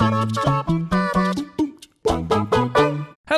Hello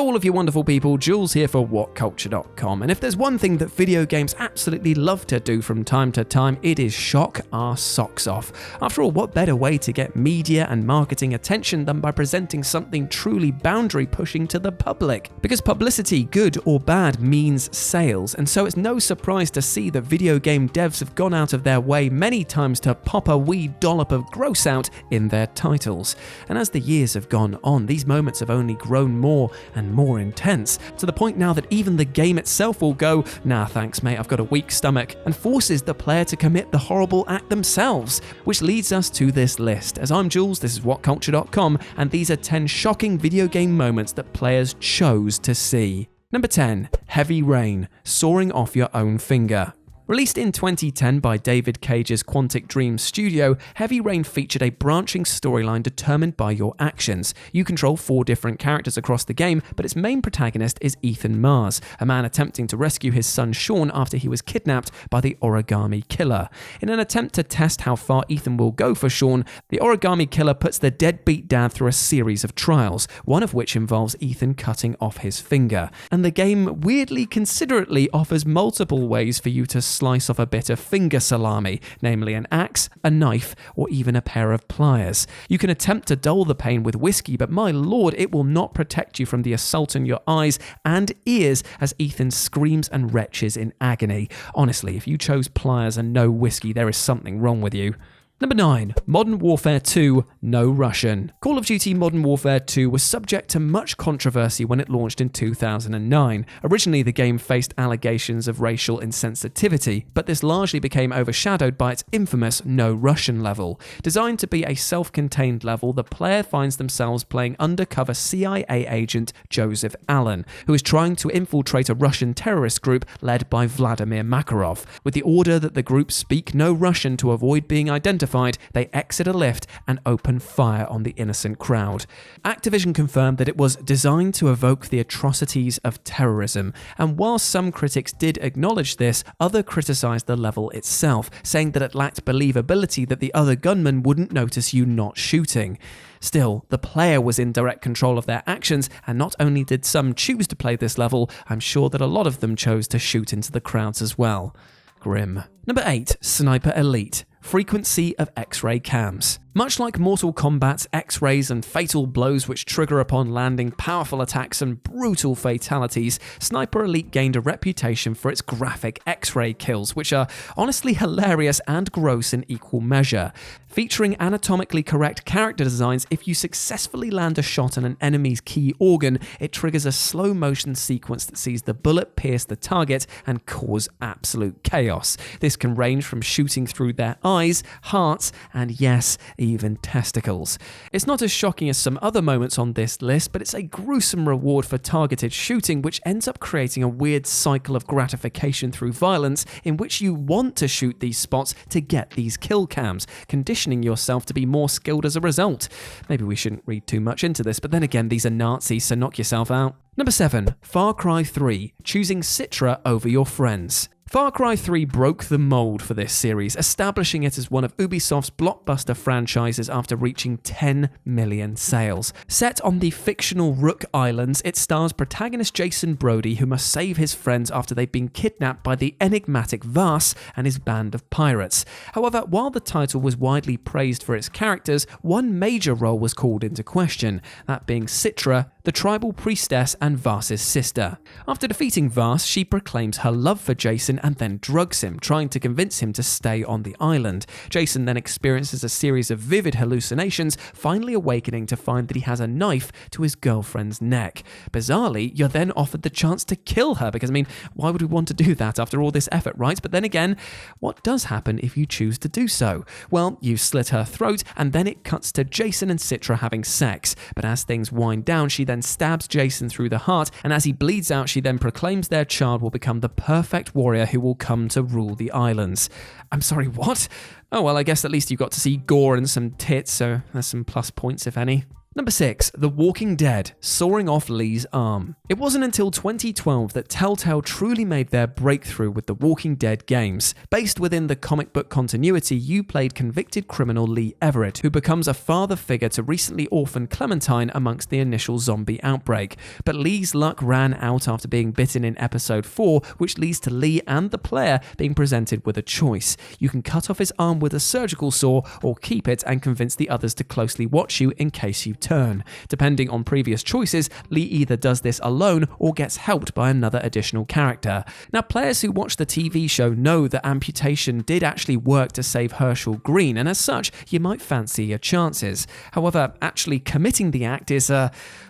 all of you wonderful people, Jules here for WhatCulture.com, and if there's one thing that video games absolutely love to do from time to time, it is shock our socks off. After all, what better way to get media and marketing attention than by presenting something truly boundary pushing to the public? Because publicity, good or bad, means sales, and so it's no surprise to see that video game devs have gone out of their way many times to pop a wee dollop of gross out in their titles. And as the years have gone on, these moments have only grown more and more intense, to the point now that even the game itself will go, nah thanks mate, I've got a weak stomach, and forces the player to commit the horrible act themselves. Which leads us to this list. As I'm Jules, this is WhatCulture.com, and these are 10 shocking video game moments that players chose to see. Number 10. Heavy Rain, sawing off your own finger. Released in 2010 by David Cage's Quantic Dream studio, Heavy Rain featured a branching storyline determined by your actions. You control 4 different characters across the game, but its main protagonist is Ethan Mars, a man attempting to rescue his son Sean after he was kidnapped by the Origami Killer. In an attempt to test how far Ethan will go for Sean, the Origami Killer puts the deadbeat dad through a series of trials, one of which involves Ethan cutting off his finger. And the game weirdly considerately offers multiple ways for you to slice off a bit of finger salami, namely an axe, a knife, or even a pair of pliers. You can attempt to dull the pain with whiskey, but my lord, it will not protect you from the assault on your eyes and ears as Ethan screams and retches in agony. Honestly, if you chose pliers and no whiskey, there is something wrong with you. Number 9. Modern Warfare 2, No Russian. Call of Duty Modern Warfare 2 was subject to much controversy when it launched in 2009. Originally, the game faced allegations of racial insensitivity, but this largely became overshadowed by its infamous No Russian level. Designed to be a self-contained level, the player finds themselves playing undercover CIA agent Joseph Allen, who is trying to infiltrate a Russian terrorist group led by Vladimir Makarov. With the order that the group speak no Russian to avoid being identified, they exit a lift and open fire on the innocent crowd. Activision confirmed that it was designed to evoke the atrocities of terrorism, and while some critics did acknowledge this, others criticized the level itself, saying that it lacked believability that the other gunmen wouldn't notice you not shooting. Still, the player was in direct control of their actions, and not only did some choose to play this level, I'm sure that a lot of them chose to shoot into the crowds as well. Grim. Number 8. Sniper Elite. Frequency of X-ray cams. Much like Mortal Kombat's X-rays and fatal blows which trigger upon landing, powerful attacks and brutal fatalities, Sniper Elite gained a reputation for its graphic X-ray kills, which are honestly hilarious and gross in equal measure. Featuring anatomically correct character designs, if you successfully land a shot on an enemy's key organ, it triggers a slow-motion sequence that sees the bullet pierce the target and cause absolute chaos. This can range from shooting through their eyes, hearts, and yes, even testicles. It's not as shocking as some other moments on this list, but it's a gruesome reward for targeted shooting, which ends up creating a weird cycle of gratification through violence in which you want to shoot these spots to get these kill cams, conditioning yourself to be more skilled as a result. Maybe we shouldn't read too much into this, but then again, these are Nazis, so knock yourself out. Number 7. Far Cry 3, choosing CITRA over your friends. Far Cry 3 broke the mold for this series, establishing it as one of Ubisoft's blockbuster franchises after reaching 10 million sales. Set on the fictional Rook Islands, it stars protagonist Jason Brody, who must save his friends after they've been kidnapped by the enigmatic Vas and his band of pirates. However, while the title was widely praised for its characters, one major role was called into question, that being CITRA, the tribal priestess and Vas's sister. After defeating Vas, she proclaims her love for Jason and then drugs him, trying to convince him to stay on the island. Jason then experiences a series of vivid hallucinations, finally awakening to find that he has a knife to his girlfriend's neck. Bizarrely, you're then offered the chance to kill her, because why would we want to do that after all this effort, right? But then again, what does happen if you choose to do so? Well, you slit her throat, and then it cuts to Jason and CITRA having sex. But as things wind down, she then stabs Jason through the heart, and as he bleeds out, she then proclaims their child will become the perfect warrior who will come to rule the islands. I'm sorry, what? Oh well, I guess at least you got to see gore and some tits, so there's some plus points if any. Number 6. The Walking Dead, sawing off Lee's arm. It wasn't until 2012 that Telltale truly made their breakthrough with the Walking Dead games. Based within the comic book continuity, you played convicted criminal Lee Everett, who becomes a father figure to recently orphaned Clementine amongst the initial zombie outbreak. But Lee's luck ran out after being bitten in episode 4, which leads to Lee and the player being presented with a choice. You can cut off his arm with a surgical saw or keep it and convince the others to closely watch you in case you turn. Depending on previous choices, Lee either does this alone or gets helped by another additional character. Now, players who watch the TV show know that amputation did actually work to save Herschel Green, and as such, you might fancy your chances. However, actually committing the act is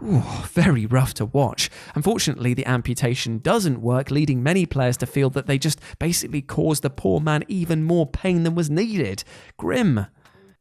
very rough to watch. Unfortunately, the amputation doesn't work, leading many players to feel that they just basically caused the poor man even more pain than was needed. Grim.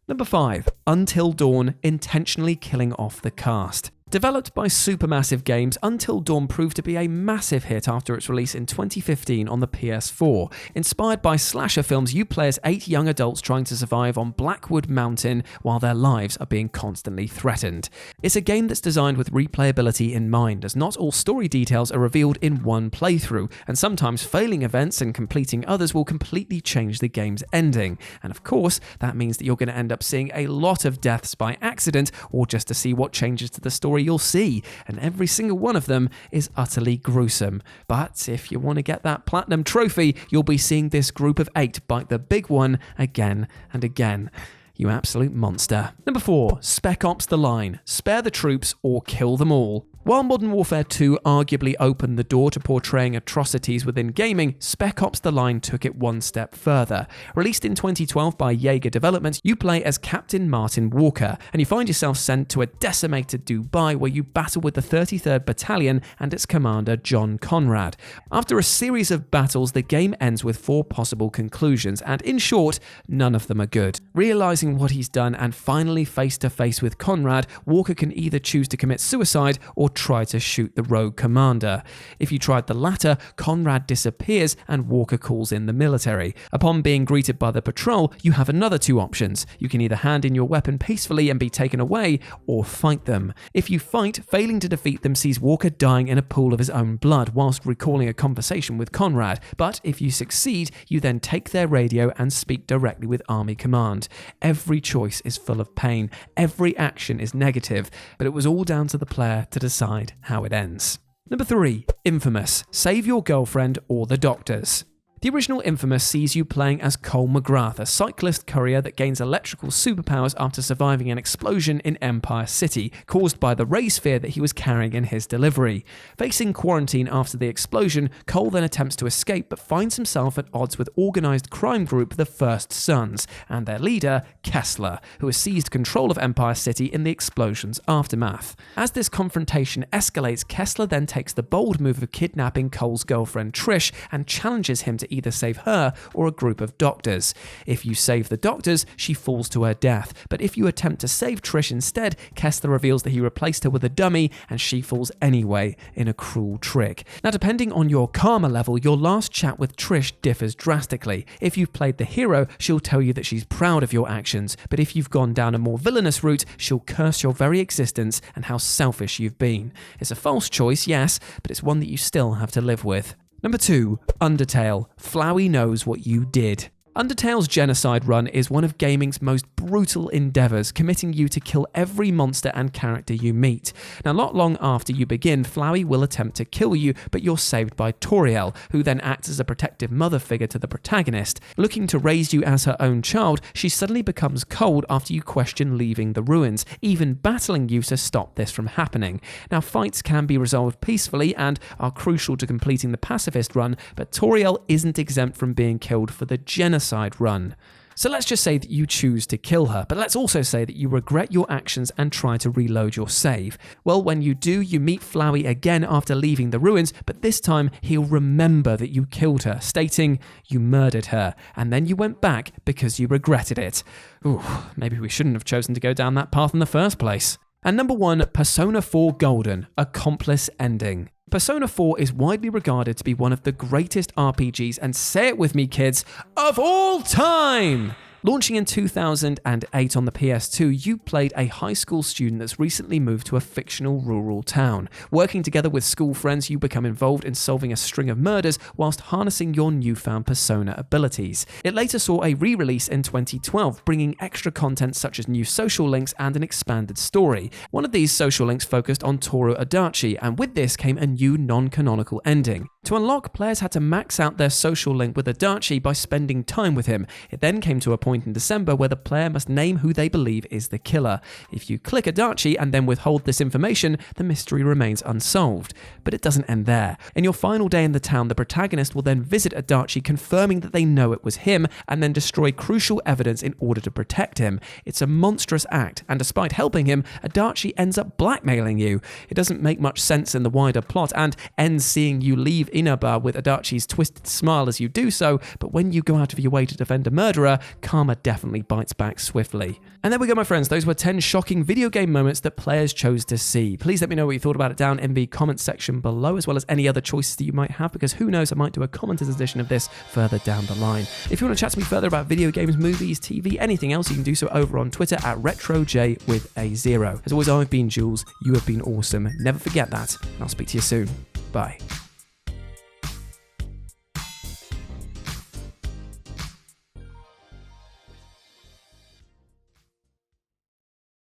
Number 5. Until Dawn, intentionally killing off the cast. Developed by Supermassive Games, Until Dawn proved to be a massive hit after its release in 2015 on the PS4. Inspired by slasher films, you play as 8 young adults trying to survive on Blackwood Mountain while their lives are being constantly threatened. It's a game that's designed with replayability in mind, as not all story details are revealed in one playthrough, and sometimes failing events and completing others will completely change the game's ending. And of course, that means that you're going to end up seeing a lot of deaths by accident, or just to see what changes to the story you'll see, and every single one of them is utterly gruesome. But if you want to get that platinum trophy, you'll be seeing this group of 8 bite the big one again and again. You absolute monster. Number 4. Spec Ops: The Line, spare the troops or kill them all. While Modern Warfare 2 arguably opened the door to portraying atrocities within gaming, Spec Ops: The Line took it one step further. Released in 2012 by Jaeger Development, you play as Captain Martin Walker, and you find yourself sent to a decimated Dubai where you battle with the 33rd Battalion and its commander John Conrad. After a series of battles, the game ends with 4 possible conclusions, and in short, none of them are good. Realizing what he's done and finally face to face with Conrad, Walker can either choose to commit suicide or try to shoot the rogue commander. If you tried the latter, Conrad disappears and Walker calls in the military. Upon being greeted by the patrol, you have another 2 options. You can either hand in your weapon peacefully and be taken away, or fight them. If you fight, failing to defeat them sees Walker dying in a pool of his own blood whilst recalling a conversation with Conrad. But if you succeed, you then take their radio and speak directly with Army Command. Every choice is full of pain. Every action is negative, but it was all down to the player to decide how it ends. Number 3. Infamous, save your girlfriend or the doctors. The original Infamous sees you playing as Cole McGrath, a cyclist courier that gains electrical superpowers after surviving an explosion in Empire City, caused by the ray sphere that he was carrying in his delivery. Facing quarantine after the explosion, Cole then attempts to escape but finds himself at odds with organised crime group the First Sons, and their leader, Kessler, who has seized control of Empire City in the explosion's aftermath. As this confrontation escalates, Kessler then takes the bold move of kidnapping Cole's girlfriend Trish and challenges him to either save her or a group of doctors. If you save the doctors, she falls to her death, but if you attempt to save Trish instead, Kessler reveals that he replaced her with a dummy and she falls anyway in a cruel trick. Now, depending on your karma level, your last chat with Trish differs drastically. If you've played the hero, she'll tell you that she's proud of your actions, but if you've gone down a more villainous route, she'll curse your very existence and how selfish you've been. It's a false choice, yes, but it's one that you still have to live with. Number 2. Undertale, Flowey knows what you did. Undertale's genocide run is one of gaming's most brutal endeavours, committing you to kill every monster and character you meet. Now, not long after you begin, Flowey will attempt to kill you, but you're saved by Toriel, who then acts as a protective mother figure to the protagonist. Looking to raise you as her own child, she suddenly becomes cold after you question leaving the ruins, even battling you to stop this from happening. Now, fights can be resolved peacefully and are crucial to completing the pacifist run, but Toriel isn't exempt from being killed for the genocide run. So let's just say that you choose to kill her, but let's also say that you regret your actions and try to reload your save. Well, when you do, you meet Flowey again after leaving the ruins, but this time he'll remember that you killed her, stating you murdered her, and then you went back because you regretted it. Ooh, maybe we shouldn't have chosen to go down that path in the first place. And number 1, Persona 4 Golden, Accomplice ending. Persona 4 is widely regarded to be one of the greatest RPGs, and say it with me kids, of all time! Launching in 2008 on the PS2, you played a high school student that's recently moved to a fictional rural town. Working together with school friends, you become involved in solving a string of murders whilst harnessing your newfound persona abilities. It later saw a re-release in 2012, bringing extra content such as new social links and an expanded story. One of these social links focused on Toru Adachi, and with this came a new non-canonical ending. To unlock, players had to max out their social link with Adachi by spending time with him. It then came to a point in December where the player must name who they believe is the killer. If you click Adachi and then withhold this information, the mystery remains unsolved. But it doesn't end there. In your final day in the town, the protagonist will then visit Adachi, confirming that they know it was him, and then destroy crucial evidence in order to protect him. It's a monstrous act, and despite helping him, Adachi ends up blackmailing you. It doesn't make much sense in the wider plot, and ends seeing you leave Inaba with Adachi's twisted smile as you do so, but when you go out of your way to defend a murderer, karma definitely bites back swiftly. And there we go, my friends. Those were 10 shocking video game moments that players chose to see. Please let me know what you thought about it down in the comments section below, as well as any other choices that you might have, because who knows, I might do a commented edition of this further down the line. If you want to chat to me further about video games, movies, TV, anything else, you can do so over on Twitter at RetroJ with a 0. As always, I've been Jules. You have been awesome. Never forget that, and I'll speak to you soon. Bye.